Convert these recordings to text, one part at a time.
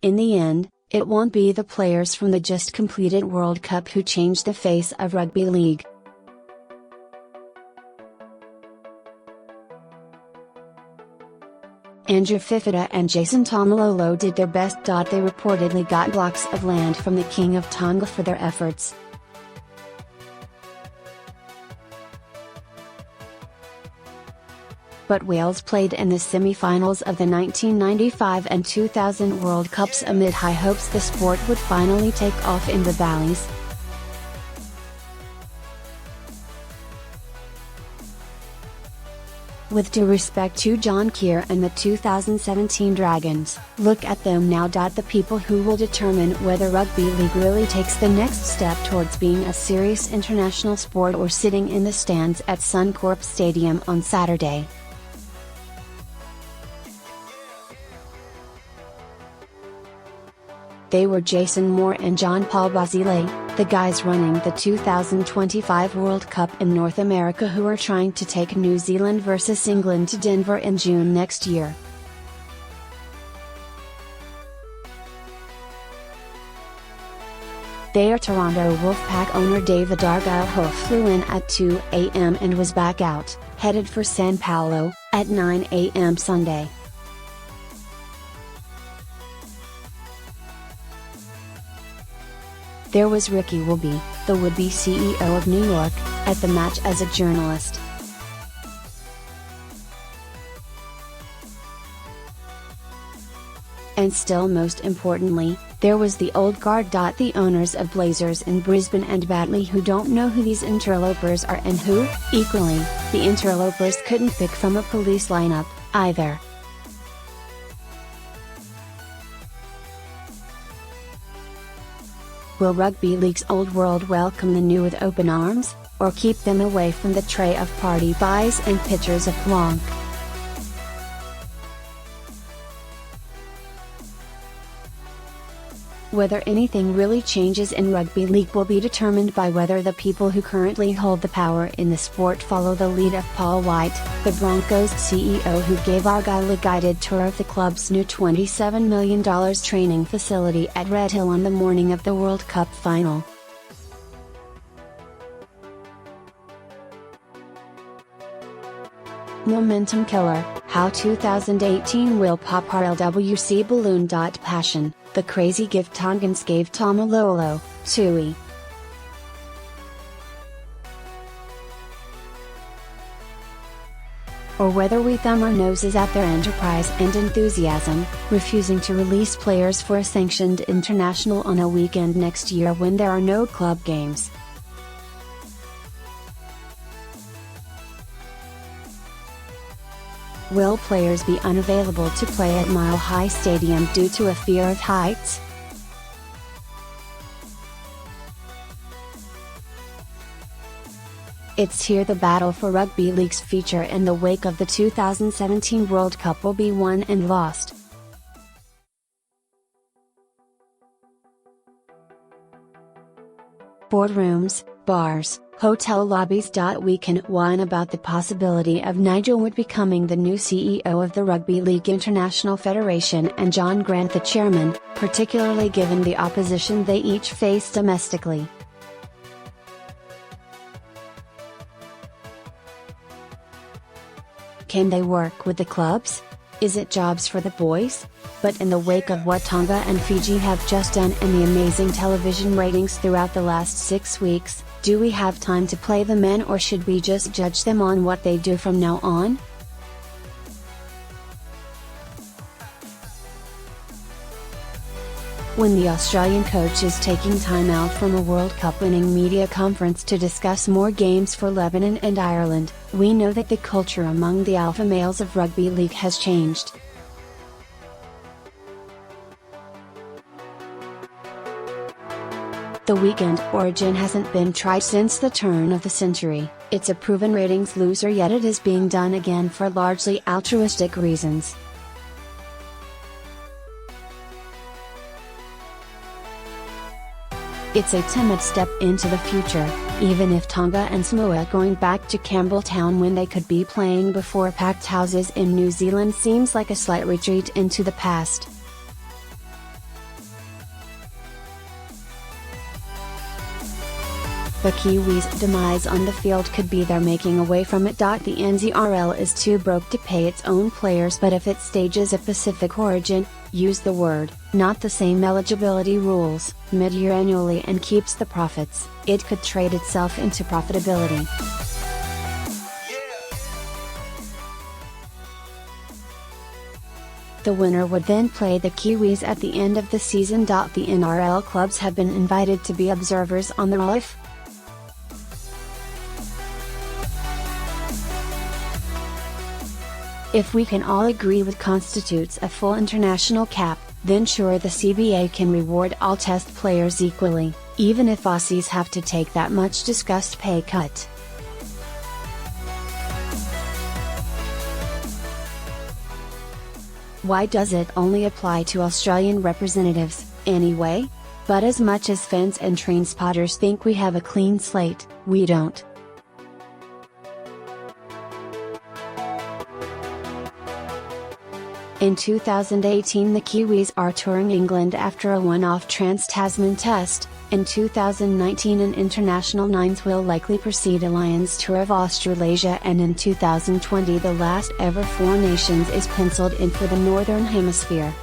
In the end, it won't be the players from the just completed World Cup who change the face of rugby league. Andrew Fifita and Jason Taumalolo did their best. They reportedly got blocks of land from the King of Tonga for their efforts. But Wales played in the semi-finals of the 1995 and 2000 World Cups amid high hopes the sport would finally take off in the valleys. With due respect to John Keir and the 2017 Dragons, look at them now. The people who will determine whether rugby league really takes the next step towards being a serious international sport or sitting in the stands at Suncorp Stadium on Saturday. They were Jason Moore and John Paul Basile, the guys running the 2025 World Cup in North America, who are trying to take New Zealand versus England to Denver in June next year. Their Toronto Wolfpack owner David Argyle Hough flew in at 2 a.m. and was back out, headed for São Paulo, at 9 a.m. Sunday. There was Ricky Wilby, the would-be CEO of New York, at the match as a journalist. And still most importantly, there was the old guard. The owners of Blazers in Brisbane and Batley, who don't know who these interlopers are and who, equally, the interlopers couldn't pick from a police lineup, either. Will rugby league's old world welcome the new with open arms, or keep them away from the tray of party pies and pitchers of Blanc? Whether anything really changes in rugby league will be determined by whether the people who currently hold the power in the sport follow the lead of Paul White, the Broncos CEO, who gave Argyle a guided tour of the club's new $27 million training facility at Red Hill on the morning of the World Cup final. Momentum killer, how 2018 will pop our LWC balloon. Passion, the crazy gift Tongans gave Taumalolo, Tui. Or whether we thumb our noses at their enterprise and enthusiasm, refusing to release players for a sanctioned international on a weekend next year when there are no club games. Will players be unavailable to play at Mile High Stadium due to a fear of heights? It's here the battle for rugby league's future in the wake of the 2017 World Cup will be won and lost. Boardrooms, bars, hotel lobbies. We can whine about the possibility of Nigel Wood becoming the new CEO of the Rugby League International Federation and John Grant the chairman, particularly given the opposition they each face domestically. Can they work with the clubs? Is it jobs for the boys? But in the wake of what Tonga and Fiji have just done and the amazing television ratings throughout the last 6 weeks, do we have time to play the men, or should we just judge them on what they do from now on? When the Australian coach is taking time out from a World Cup winning media conference to discuss more games for Lebanon and Ireland, we know that the culture among the alpha males of rugby league has changed. The weekend origin hasn't been tried since the turn of the century. It's a proven ratings loser, yet it is being done again for largely altruistic reasons. It's a timid step into the future, even if Tonga and Samoa going back to Campbelltown when they could be playing before packed houses in New Zealand seems like a slight retreat into the past. The Kiwis' demise on the field could be their making away from it. The NZRL is too broke to pay its own players, but if it stages a Pacific Origin, use the word, not the same eligibility rules, mid-year annually and keeps the profits, it could trade itself into profitability. The winner would then play the Kiwis at the end of the season. The NRL clubs have been invited to be observers on the RLF. If we can all agree what constitutes a full international cap, then sure the CBA can reward all Test players equally, even if Aussies have to take that much discussed pay cut. Why does it only apply to Australian representatives, anyway? But as much as fans and train spotters think we have a clean slate, we don't. In 2018 the Kiwis are touring England after a one-off Trans-Tasman test. In 2019 an international nines will likely precede a Lions tour of Australasia, and in 2020 the last ever Four Nations is penciled in for the Northern Hemisphere.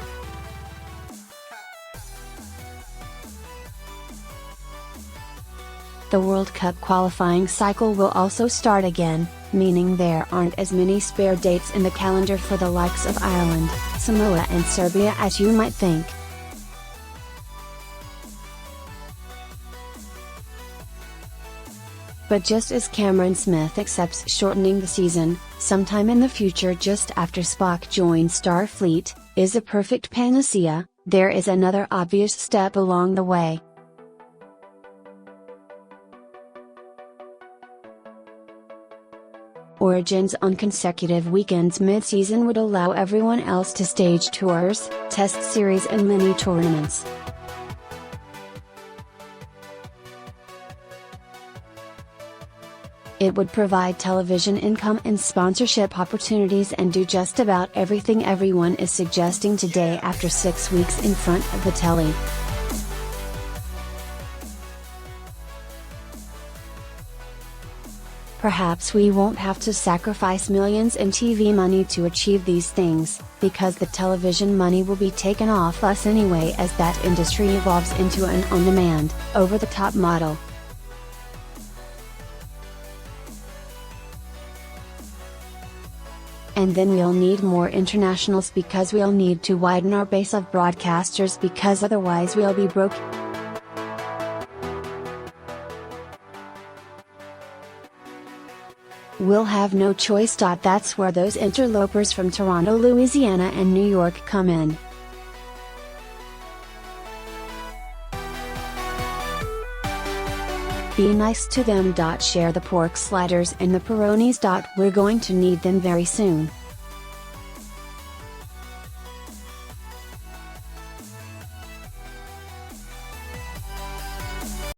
The World Cup qualifying cycle will also start again, meaning there aren't as many spare dates in the calendar for the likes of Ireland, Samoa and Serbia as you might think. But just as Cameron Smith accepts shortening the season, sometime in the future just after Spock joins Starfleet, is a perfect panacea, there is another obvious step along the way. Origins on consecutive weekends mid-season would allow everyone else to stage tours, test series and mini tournaments. It would provide television income and sponsorship opportunities and do just about everything everyone is suggesting today after 6 weeks in front of the telly. Perhaps we won't have to sacrifice millions in TV money to achieve these things, because the television money will be taken off us anyway as that industry evolves into an on-demand, over-the-top model. And then we'll need more internationals because we'll need to widen our base of broadcasters because otherwise we'll be broke. We'll have no choice. That's where those interlopers from Toronto, Louisiana and New York come in. Be nice to them. Share the pork sliders and the Peronis. We're going to need them very soon.